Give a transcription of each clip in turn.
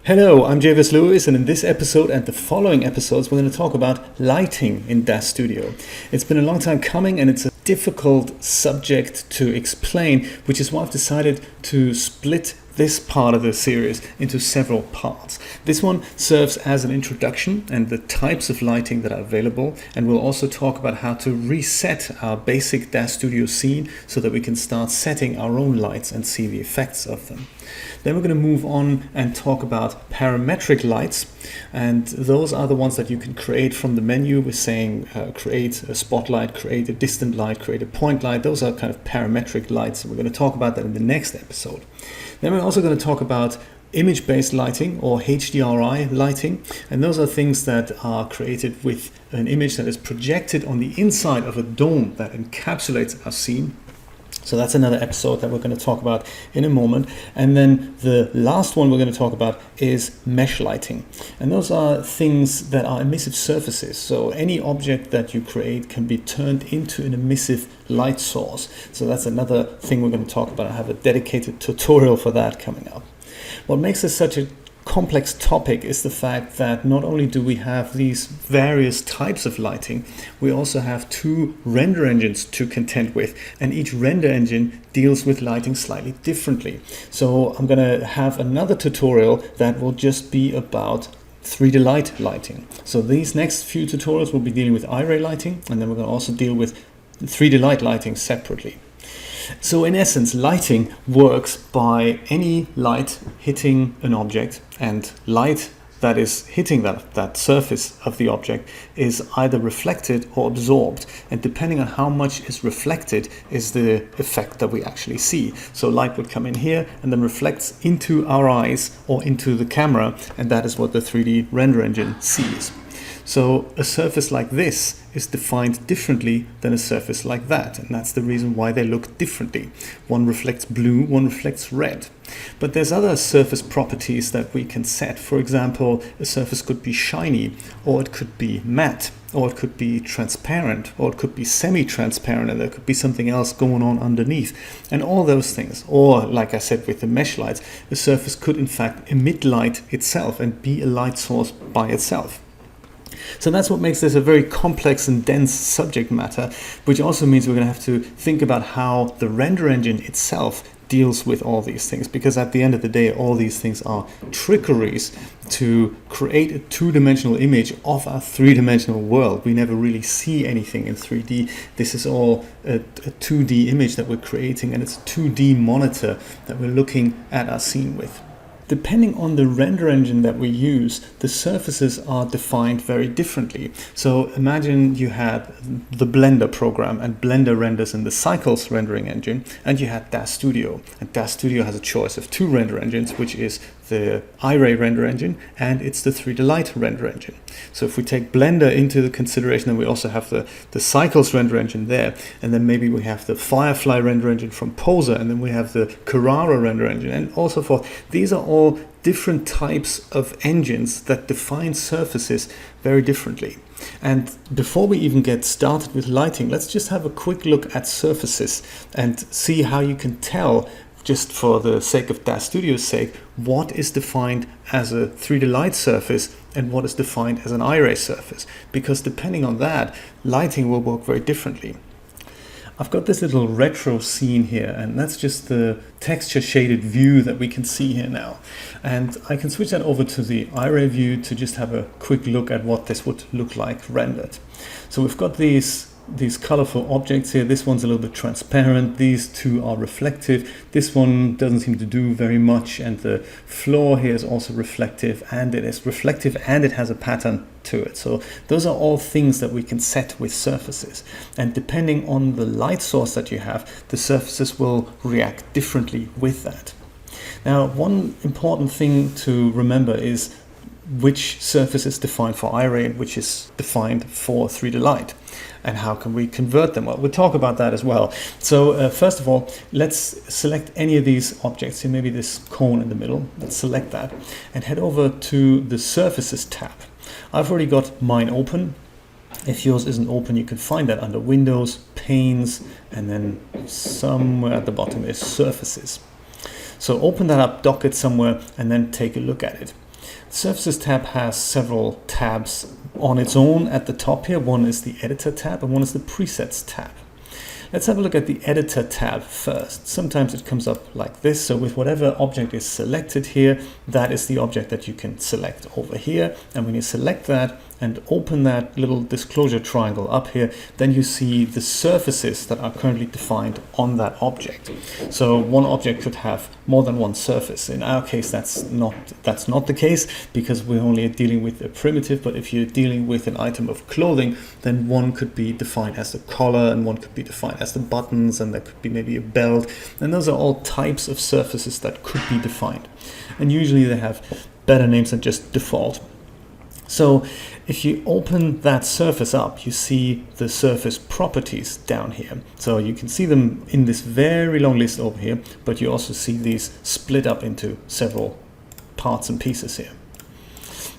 Hello, I'm Javis Lewis, and in this episode and the following episodes, we're going to talk about lighting in DAZ Studio. It's been a long time coming, and it's a difficult subject to explain, which is why I've decided to split this part of the series into several parts. This one serves as an introduction and the types of lighting that are available, and we'll also talk about how to reset our basic DAZ Studio scene so that we can start setting our own lights and see the effects of them. Then we're going to move on and talk about parametric lights, and those are the ones that you can create from the menu. We're saying create a spotlight, create a distant light, create a point light. Those are kind of parametric lights, and we're going to talk about that in the next episode. Then we're also going to talk about image-based lighting or HDRI lighting, and those are things that are created with an image that is projected on the inside of a dome that encapsulates our scene. So that's another episode that we're going to talk about in a moment. And then the last one we're going to talk about is mesh lighting. And those are things that are emissive surfaces. So any object that you create can be turned into an emissive light source. So that's another thing we're going to talk about. I have a dedicated tutorial for that coming up. What makes this such a complex topic is the fact that not only do we have these various types of lighting, we also have two render engines to contend with, and each render engine deals with lighting slightly differently. So I'm going to have another tutorial that will just be about 3D lighting. So these next few tutorials will be dealing with Iray lighting, and then we're going to also deal with 3D lighting separately. So in essence, lighting works by any light hitting an object, and light that is hitting that surface of the object is either reflected or absorbed, and depending on how much is reflected is the effect that we actually see. So light would come in here and then reflects into our eyes or into the camera, and that is what the 3D render engine sees. So a surface like this is defined differently than a surface like that, and that's the reason why they look differently. One reflects blue, one reflects red. But there's other surface properties that we can set. For example, a surface could be shiny, or it could be matte, or it could be transparent, or it could be semi-transparent, and there could be something else going on underneath, and all those things. Or, like I said with the mesh lights, a surface could in fact emit light itself and be a light source by itself. So that's what makes this a very complex and dense subject matter, which also means we're going to have to think about how the render engine itself deals with all these things, because at the end of the day, all these things are trickeries to create a two-dimensional image of our three-dimensional world. We never really see anything in 3D. This is all a 2D image that we're creating, and it's a 2D monitor that we're looking at our scene with. Depending on the render engine that we use, the surfaces are defined very differently. So imagine you had the Blender program, and Blender renders in the Cycles rendering engine, and you had DAZ Studio. And DAZ Studio has a choice of two render engines, which is the Iray render engine, and it's the 3D Light render engine. So if we take Blender into the consideration, then we also have the Cycles render engine there, and then maybe we have the Firefly render engine from Poser, and then we have the Carrara render engine, and also forth. These are all different types of engines that define surfaces very differently. And before we even get started with lighting, let's just have a quick look at surfaces and see how you can tell, just for the sake of DAZ Studio's sake, what is defined as a 3D light surface and what is defined as an Iray surface, because depending on that, lighting will work very differently. I've got this little retro scene here, and that's just the texture shaded view that we can see here now. And I can switch that over to the Iray view to just have a quick look at what this would look like rendered. So we've got these colorful objects here. This one's a little bit transparent. These two are reflective. This one doesn't seem to do very much, and the floor here is also reflective, and it has a pattern to it. So those are all things that we can set with surfaces, and depending on the light source that you have, the surfaces will react differently with that. Now, one important thing to remember is which surface is defined for Iray and which is defined for 3D Light, and how can we convert them. Well, we'll talk about that as well. So first of all, let's select any of these objects here, maybe this cone in the middle. Let's select that and head over to the Surfaces tab. I've already got mine open, If yours isn't open, you can find that under Windows, Panes, and then somewhere at the bottom is Surfaces. So open that up, dock it somewhere, and then take a look at it. The Surfaces tab has several tabs on its own at the top here. One is the Editor tab and one is the Presets tab. Let's have a look at the Editor tab first. Sometimes it comes up like this. So with whatever object is selected here, that is the object that you can select over here. And when you select that and open that little disclosure triangle up here, then you see the surfaces that are currently defined on that object. So one object could have more than one surface. In our case, that's not the case because we're only dealing with a primitive. But if you're dealing with an item of clothing, then one could be defined as the collar and one could be defined as the buttons, and there could be maybe a belt. And those are all types of surfaces that could be defined. And usually they have better names than just default. So if you open that surface up, you see the surface properties down here. So you can see them in this very long list over here, but you also see these split up into several parts and pieces here.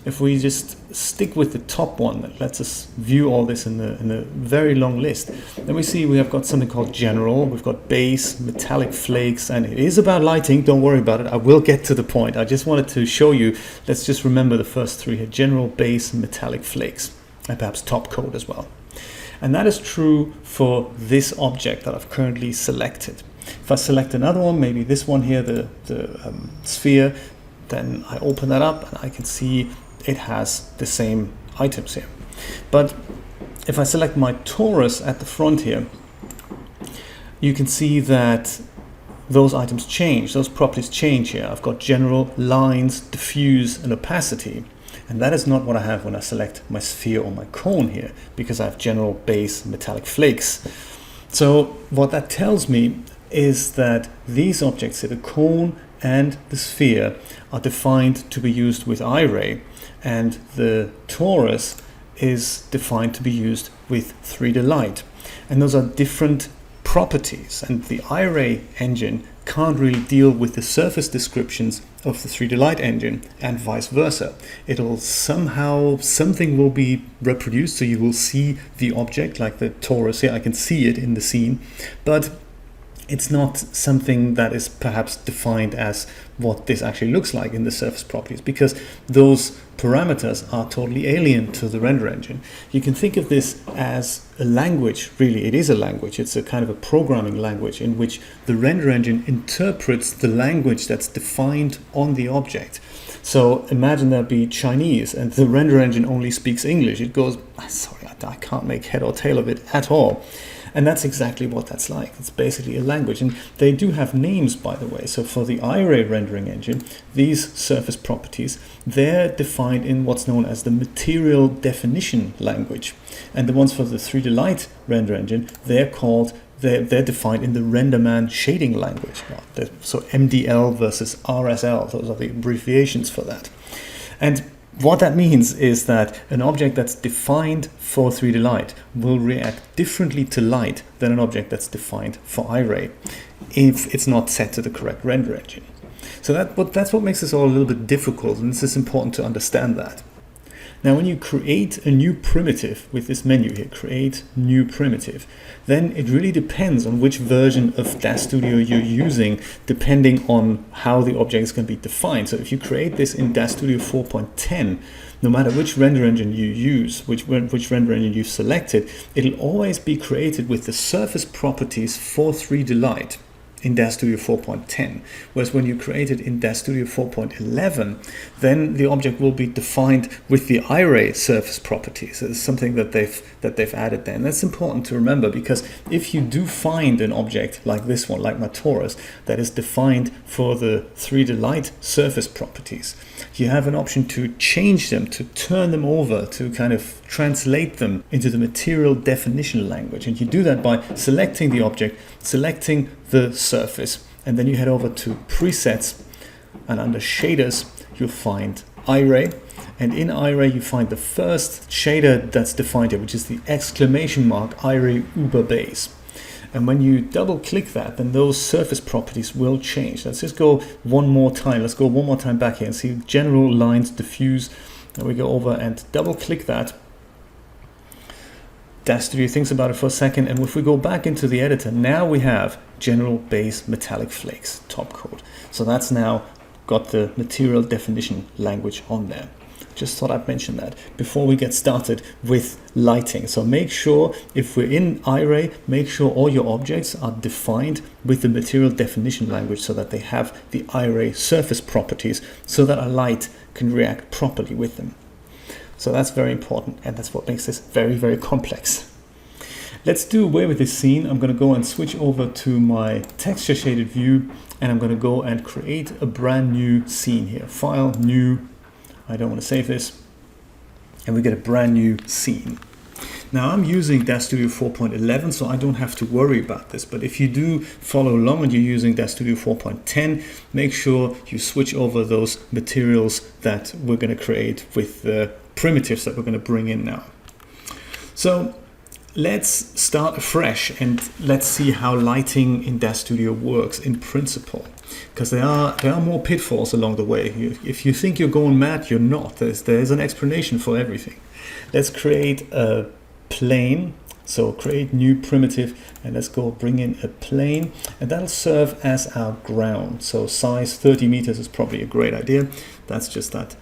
If we just stick with the top one that lets us view all this in a very long list, then we see we have got something called general, we've got base, metallic flakes, and it is about lighting. Don't worry about it, I will get to the point. I just wanted to show you, let's just remember the first three here: general, base, metallic flakes, and perhaps top coat as well. And that is true for this object that I've currently selected. If I select another one, maybe this one here, the sphere, then I open that up and I can see it has the same items here. But if I select my torus at the front here, you can see that those items change, those properties change here. I've got general, lines, diffuse, and opacity. And that is not what I have when I select my sphere or my cone here, because I have general, base, metallic flakes. So what that tells me is that these objects here, the cone and the sphere, are defined to be used with Iray, and the torus is defined to be used with 3D Light. And those are different properties, and the Iray engine can't really deal with the surface descriptions of the 3D Light engine and vice versa. It'll somehow, something will be reproduced, so you will see the object like the torus here. I can see it in the scene, but it's not something that is perhaps defined as what this actually looks like in the surface properties, because those parameters are totally alien to the render engine. You can think of this as a language. Really, it is a language. It's a kind of a programming language in which the render engine interprets the language that's defined on the object. So imagine there be Chinese and the render engine only speaks English. It goes, sorry, I can't make head or tail of it at all. And that's exactly what that's like. It's basically a language. And they do have names, by the way. So for the Iray rendering engine, these surface properties, they're defined in what's known as the material definition language. And the ones for the 3D Light render engine, they're defined in the RenderMan shading language. So MDL versus RSL, those are the abbreviations for that. And what that means is that an object that's defined for 3D Light will react differently to light than an object that's defined for Iray if it's not set to the correct render engine. So that's what makes this all a little bit difficult, and this is important to understand that. Now, when you create a new primitive with this menu here, create new primitive, then it really depends on which version of DAZ Studio you're using, depending on how the object is going to be defined. So if you create this in DAZ Studio 4.10, no matter which render engine you use, which render engine you've selected, it'll always be created with the surface properties for 3D Light in DAZ Studio 4.10, whereas when you create it in DAZ Studio 4.11, then the object will be defined with the Iray surface properties. It's something that they've added there, and that's important to remember, because if you do find an object like this one, like my torus, that is defined for the 3D Light surface properties, you have an option to change them, to turn them over, to kind of translate them into the material definition language. And you do that by selecting the object, selecting the surface, and then you head over to presets, and under shaders you'll find Iray, and in Iray you find the first shader that's defined here, which is the exclamation mark Iray Uber Base. And when you double click that, then those surface properties will change. Let's just go one more time. Let's go one more time back here and see general, lines, diffuse. And we go over and double click that. DAZ Studio thinks about it for a second, and if we go back into the editor, now we have general base metallic flakes top coat. So that's now got the material definition language on there. Just thought I'd mention that before we get started with lighting. So make sure, if we're in Iray, make sure all your objects are defined with the material definition language so that they have the Iray surface properties so that a light can react properly with them. So that's very important, and that's what makes this very, very complex. Let's do away with this scene. I'm going to go and switch over to my texture shaded view, and I'm going to go and create a brand new scene here. File, new. I don't want to save this, and we get a brand new scene. Now I'm using DAZ Studio 4.11, so I don't have to worry about this, but if you do follow along and you're using DAZ Studio 4.10, make sure you switch over those materials that we're going to create with the primitives that we're going to bring in now. So let's start afresh and let's see how lighting in DAZ Studio works in principle. Because there are more pitfalls along the way. If you think you're going mad, you're not. There's an explanation for everything. Let's create a plane. So create new primitive, and let's go bring in a plane, and that'll serve as our ground. So size 30 meters is probably a great idea. That's just that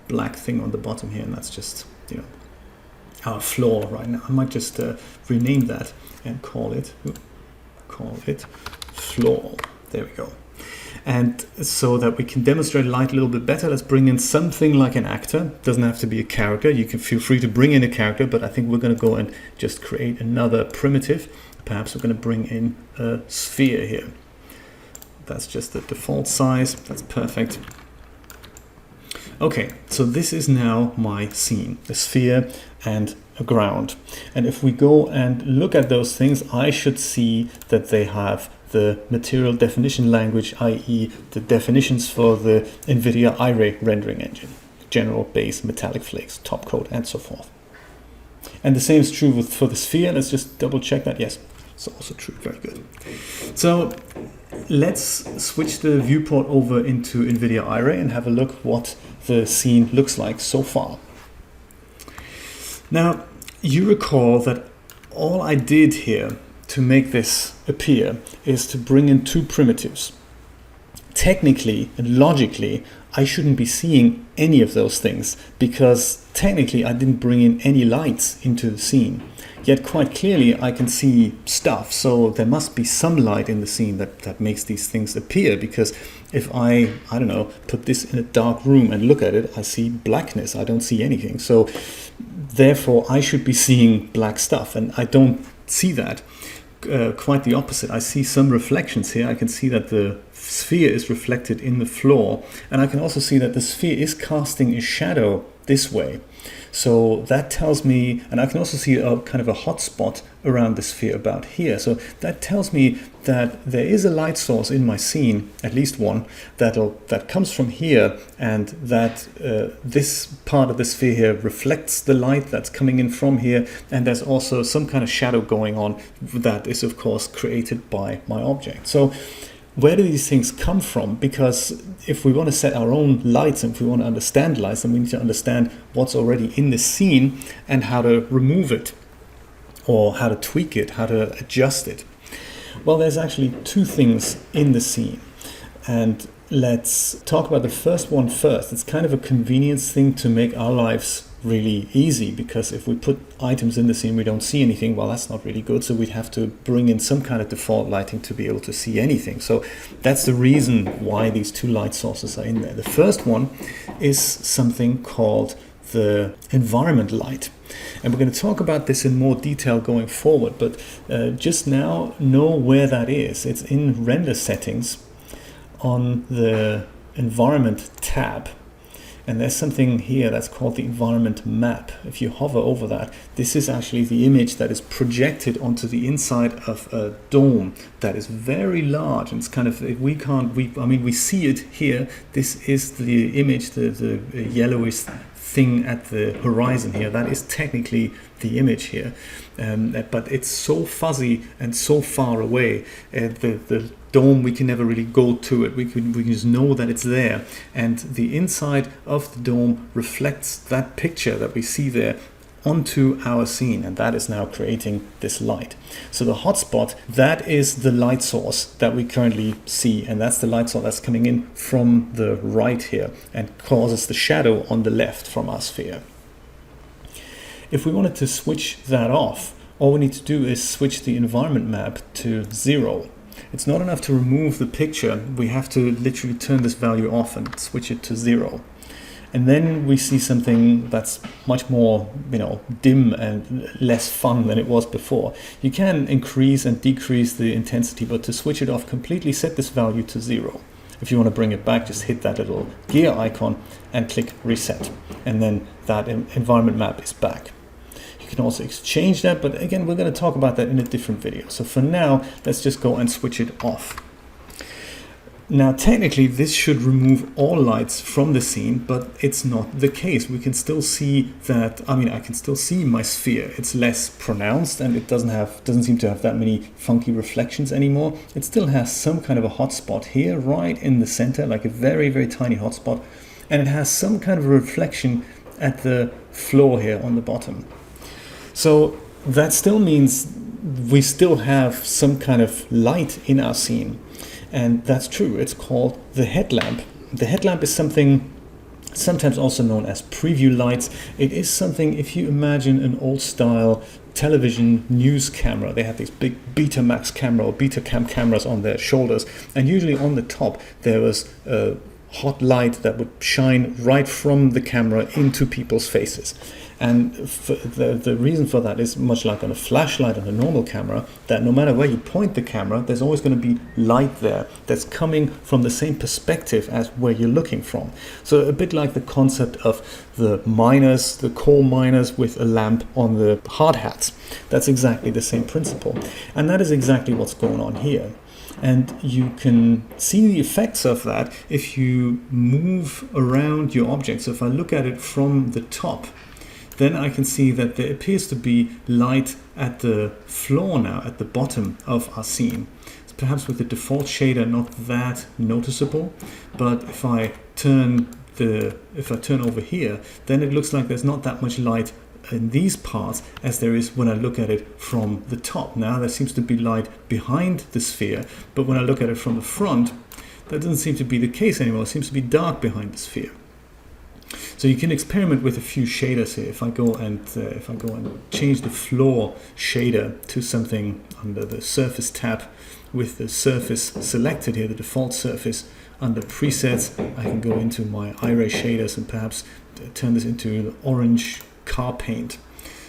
black thing on the bottom here, and that's just, you know, our floor right now. I might just rename that and call it floor. There we go. And so that we can demonstrate light a little bit better, let's bring in something like an actor. Doesn't have to be a character. You can feel free to bring in a character, but I think we're going to go and just create another primitive. Perhaps we're going to bring in a sphere here. That's just the default size. That's perfect. Okay, so this is now my scene, a sphere and a ground. And if we go and look at those things, I should see that they have the material definition language, i.e. the definitions for the NVIDIA Iray rendering engine, general base metallic flakes, top coat, and so forth. And the same is true for the sphere. Let's just double check that. Yes, it's also true. Very good. So let's switch the viewport over into NVIDIA Iray and have a look what the scene looks like so far. Now, you recall that all I did here to make this appear is to bring in two primitives. Technically and logically, I shouldn't be seeing any of those things because technically I didn't bring in any lights into the scene. Yet quite clearly I can see stuff, so there must be some light in the scene that makes these things appear, because if I don't know, put this in a dark room and look at it, I see blackness, I don't see anything. So therefore I should be seeing black stuff, and I don't see that. Quite the opposite. I see some reflections here. I can see that the sphere is reflected in the floor, and I can also see that the sphere is casting a shadow this way. So that tells me, and I can also see a kind of a hot spot around the sphere about here. So that tells me that there is a light source in my scene, at least one, that comes from here, and that this part of the sphere here reflects the light that's coming in from here. And there's also some kind of shadow going on that is, of course, created by my object. So where do these things come from? Because if we want to set our own lights and if we want to understand lights, then we need to understand what's already in the scene and how to remove it, or how to tweak it, how to adjust it. Well, there's actually two things in the scene. And let's talk about the first one first. It's kind of a convenience thing to make our lives really easy, because if we put items in the scene we don't see anything, well, that's not really good. So we'd have to bring in some kind of default lighting to be able to see anything. So that's the reason why these two light sources are in there. The first one is something called the environment light, and we're going to talk about this in more detail going forward, but just now know where that is. It's in render settings on the environment tab. And there's something here that's called the environment map. If you hover over that, this is actually the image that is projected onto the inside of a dome that is very large. And it's kind of, we see it here. This is the image, the yellowish thing at the horizon here. That is technically the image here. But it's so fuzzy and so far away. The dome, we can never really go to it. We can just know that it's there, and the inside of the dome reflects that picture that we see there onto our scene, and that is now creating this light. So the hotspot, that is the light source that we currently see, and that's the light source that's coming in from the right here and causes the shadow on the left from our sphere. If we wanted to switch that off, all we need to do is switch the environment map to 0. It's not enough to remove the picture, we have to literally turn this value off and switch it to 0. And then we see something that's much more, dim and less fun than it was before. You can increase and decrease the intensity, but to switch it off completely, set this value to 0. If you want to bring it back, just hit that little gear icon and click reset. And then that environment map is back. You can also exchange that, but again, we're going to talk about that in a different video. So for now, let's just go and switch it off. Now, technically, this should remove all lights from the scene, but it's not the case. We can still see that, I can still see my sphere. It's less pronounced and it doesn't seem to have that many funky reflections anymore. It still has some kind of a hotspot here, right in the center, like a very, very tiny hotspot. And it has some kind of a reflection at the floor here on the bottom. So that still means we still have some kind of light in our scene. And that's true, it's called the headlamp. The headlamp is something sometimes also known as preview lights. It is something, if you imagine an old style television news camera, they have these big Betamax camera or Betacam cameras on their shoulders, and usually on the top there was a hot light that would shine right from the camera into people's faces. And the reason for that is much like on a flashlight on a normal camera, that no matter where you point the camera, there's always going to be light there that's coming from the same perspective as where you're looking from. So a bit like the concept of the miners, the coal miners with a lamp on the hard hats. That's exactly the same principle. And that is exactly what's going on here. And you can see the effects of that if you move around your object. So if I look at it from the top, then I can see that there appears to be light at the floor now, at the bottom of our scene. It's perhaps with the default shader not that noticeable, but if I turn over here, then it looks like there's not that much light in these parts as there is when I look at it from the top. Now there seems to be light behind the sphere, but when I look at it from the front, that doesn't seem to be the case anymore. It seems to be dark behind the sphere. So you can experiment with a few shaders here. If I go and change the floor shader to something under the surface tab with the surface selected here, the default surface, under presets, I can go into my Iray shaders and perhaps turn this into orange car paint.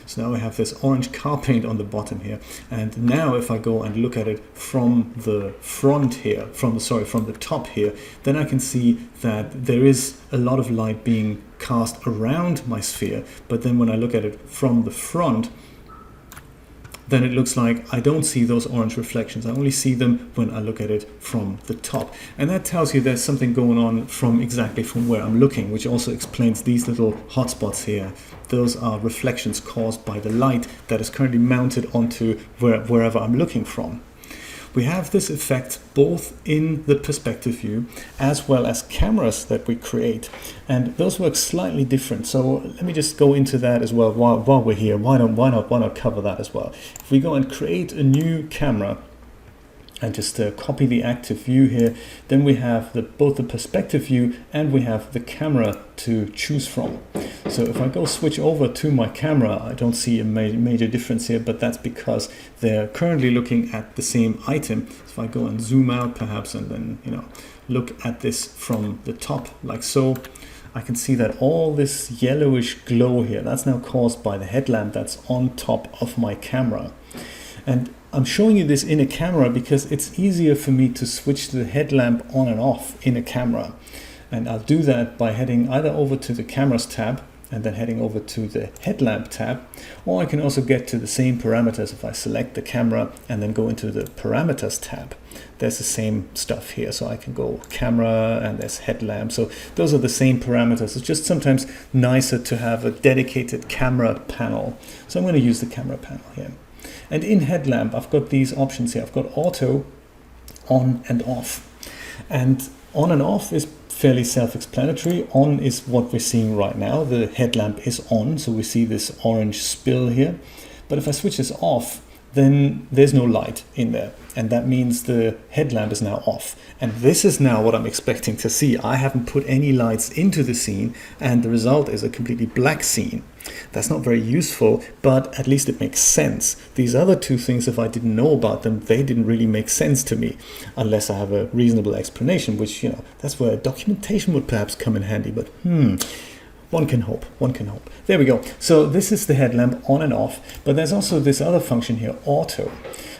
So now we have this orange car paint on the bottom here. And now if I go and look at it from the front here, from the top here, then I can see that there is a lot of light being cast around my sphere. But then when I look at it from the front, then it looks like I don't see those orange reflections. I only see them when I look at it from the top. And that tells you there's something going on exactly from where I'm looking, which also explains these little hotspots here. Those are reflections caused by the light that is currently mounted onto wherever I'm looking from. We have this effect both in the perspective view as well as cameras that we create, and those work slightly different. So let me just go into that as well while we're here. Why not cover that as well? If we go and create a new camera and just copy the active view here, then we have both the perspective view and we have the camera to choose from. So if I go switch over to my camera, I don't see a major difference here, but that's because they're currently looking at the same item. So if I go and zoom out perhaps and then look at this from the top like so, I can see that all this yellowish glow here, that's now caused by the headlamp that's on top of my camera. And I'm showing you this in a camera because it's easier for me to switch the headlamp on and off in a camera. And I'll do that by heading either over to the cameras tab and then heading over to the headlamp tab, or I can also get to the same parameters if I select the camera and then go into the parameters tab. There's the same stuff here, so I can go camera and there's headlamp. So those are the same parameters. It's just sometimes nicer to have a dedicated camera panel. So I'm going to use the camera panel here. And in headlamp, I've got these options here. I've got auto, on and off. And on and off is fairly self-explanatory. On is what we're seeing right now. The headlamp is on, so we see this orange spill here. But if I switch this off, then there's no light in there. And that means the headlamp is now off. And this is now what I'm expecting to see. I haven't put any lights into the scene, and the result is a completely black scene. That's not very useful, but at least it makes sense. These other two things, if I didn't know about them, they didn't really make sense to me, unless I have a reasonable explanation, which, you know, that's where documentation would perhaps come in handy. But one can hope, one can hope. There we go. So this is the headlamp on and off, but there's also this other function here, auto.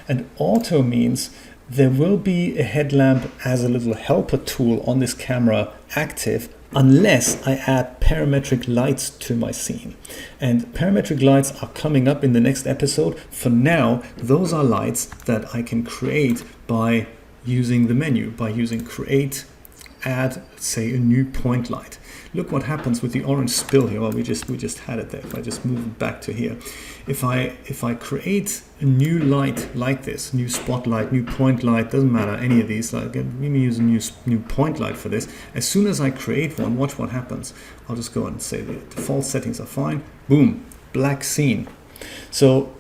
And auto means there will be a headlamp as a little helper tool on this camera active unless I add parametric lights to my scene. And parametric lights are coming up in the next episode. For now, those are lights that I can create by using the menu, by using create, add, say, a new point light. Look what happens with the orange spill here. Well, we just had it there. If I just move it back to here, if I create a new light like this, new spotlight, new point light, doesn't matter any of these. Like, let me use a new point light for this. As soon as I create one, watch what happens. I'll just go and say the default settings are fine. Boom, black scene. So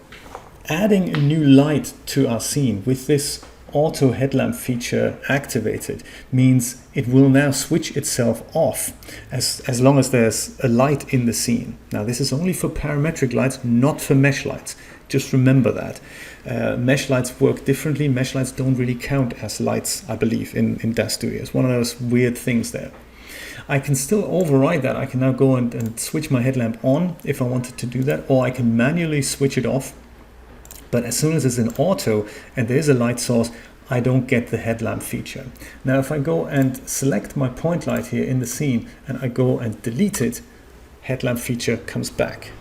adding a new light to our scene with this auto headlamp feature activated means it will now switch itself off as long as there's a light in the scene. Now this is only for parametric lights, not for mesh lights. Just remember that. Mesh lights work differently. Mesh lights don't really count as lights, I believe, in DAZ Studio. It's one of those weird things there. I can still override that. I can now go and switch my headlamp on if I wanted to do that, or I can manually switch it off. But as soon as it's in auto and there's a light source, I don't get the headlamp feature. Now, if I go and select my point light here in the scene and I go and delete it, headlamp feature comes back.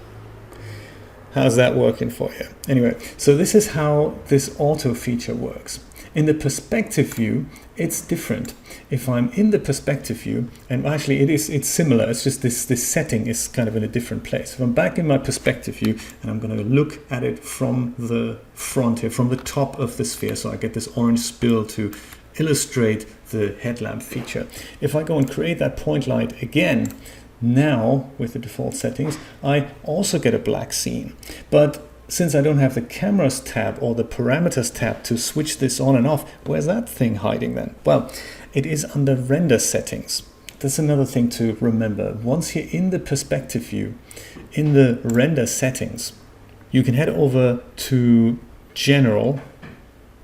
How's that working for you? Anyway, so this is how this auto feature works. In the perspective view, it's different. If I'm in the perspective view, and actually it's similar, it's just this setting is kind of in a different place. If I'm back in my perspective view and I'm going to look at it from the front here, from the top of the sphere, so I get this orange spill to illustrate the headlamp feature. If I go and create that point light again, now with the default settings, I also get a black scene. But since I don't have the cameras tab or the parameters tab to switch this on and off, where's that thing hiding then? Well, it is under render settings. That's another thing to remember. Once you're in the perspective view, in the render settings, you can head over to General,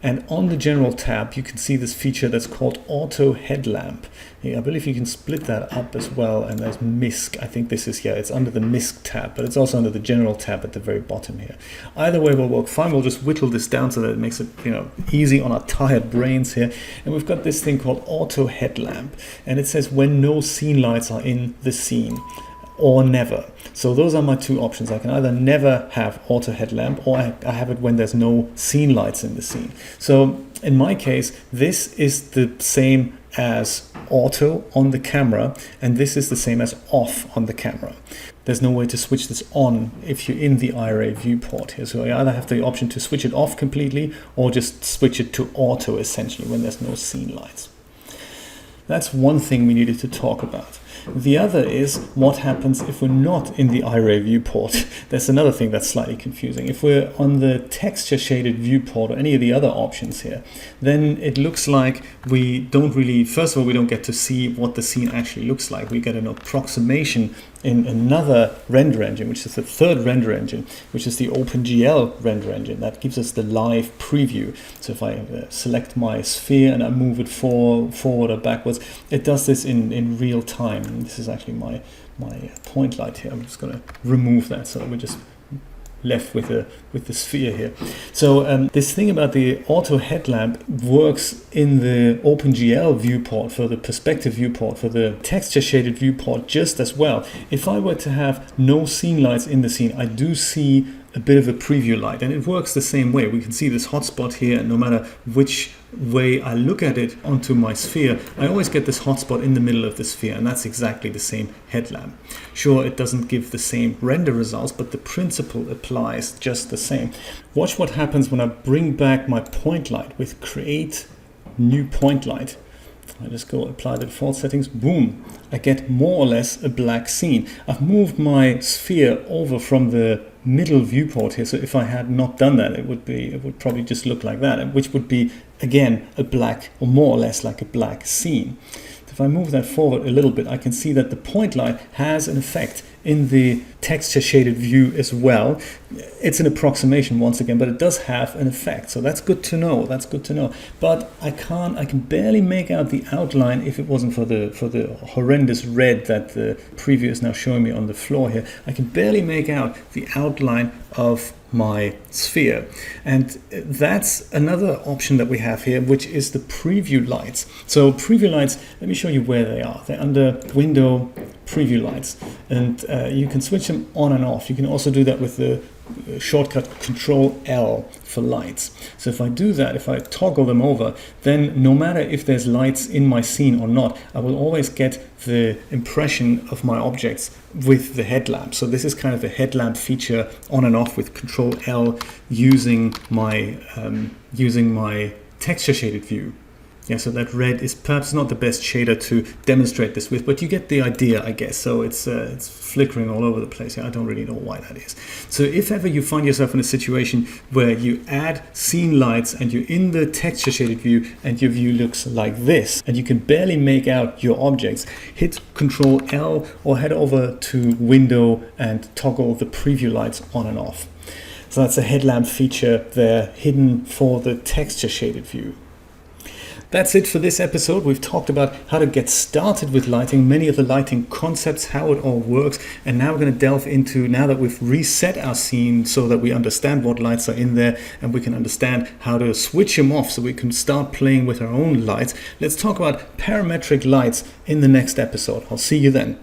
and on the General tab, you can see this feature that's called Auto Headlamp. I believe you can split that up as well, and there's MISC. I think this is, it's under the MISC tab, but it's also under the General tab at the very bottom here. Either way will work fine. We'll just whittle this down so that it makes it, easy on our tired brains here. And we've got this thing called Auto Headlamp, and it says when no scene lights are in the scene, or never. So those are my two options. I can either never have auto headlamp, or I have it when there's no scene lights in the scene. So in my case, this is the same as auto on the camera, and this is the same as off on the camera. There's no way to switch this on if you're in the Iray viewport here. So I either have the option to switch it off completely or just switch it to auto essentially when there's no scene lights. That's one thing we needed to talk about. The other is what happens if we're not in the Iray viewport. That's another thing that's slightly confusing. If we're on the texture shaded viewport or any of the other options here, then it looks like we don't really, first of all, we don't get to see what the scene actually looks like. We get an approximation in another render engine, which is the third render engine, which is the OpenGL render engine. That gives us the live preview. So if I select my sphere and I move it forward or backwards, it does this in real time. And this is actually my point light here. I'm just going to remove that so that we're just left with the sphere here. So this thing about the auto headlamp works in the OpenGL viewport, for the perspective viewport, for the texture shaded viewport just as well. If I were to have no scene lights in the scene, I do see a bit of a preview light, and it works the same way. We can see this hotspot here, and no matter which way I look at it onto my sphere, I always get this hotspot in the middle of the sphere, and that's exactly the same headlamp. Sure, it doesn't give the same render results, but the principle applies just the same. Watch what happens when I bring back my point light with create new point light. I just go apply the default settings, boom, I get more or less a black scene. I've moved my sphere over from the middle viewport here, so if I had not done that, it would probably just look like that, which would be again a black, or more or less like a black scene. If I move that forward a little bit, I can see that the point light has an effect in the texture shaded view as well. It's an approximation once again, but it does have an effect, so that's good to know. That's good to know. But I can barely make out the outline if it wasn't for the horrendous red that the preview is now showing me on the floor here. I can barely make out the outline of my sphere, and that's another option that we have here, which is the preview lights. So preview lights, let me show you where they are. They're under Window Preview Lights, and you can switch them on and off. You can also do that with the shortcut Control L for lights. So if I do that, if I toggle them over, then no matter if there's lights in my scene or not, I will always get the impression of my objects with the headlamp. So this is kind of a headlamp feature on and off with Control L using my texture shaded view. Yeah, so that red is perhaps not the best shader to demonstrate this with, but you get the idea, I guess. So it's flickering all over the place. I don't really know why that is. So if ever you find yourself in a situation where you add scene lights and you're in the texture shaded view and your view looks like this and you can barely make out your objects, hit Control L or head over to Window and toggle the preview lights on and off. So that's a headlamp feature there hidden for the texture shaded view. That's it for this episode. We've talked about how to get started with lighting, many of the lighting concepts, how it all works, and now we're going to delve into, now that we've reset our scene so that we understand what lights are in there and we can understand how to switch them off so we can start playing with our own lights. Let's talk about parametric lights in the next episode. I'll see you then.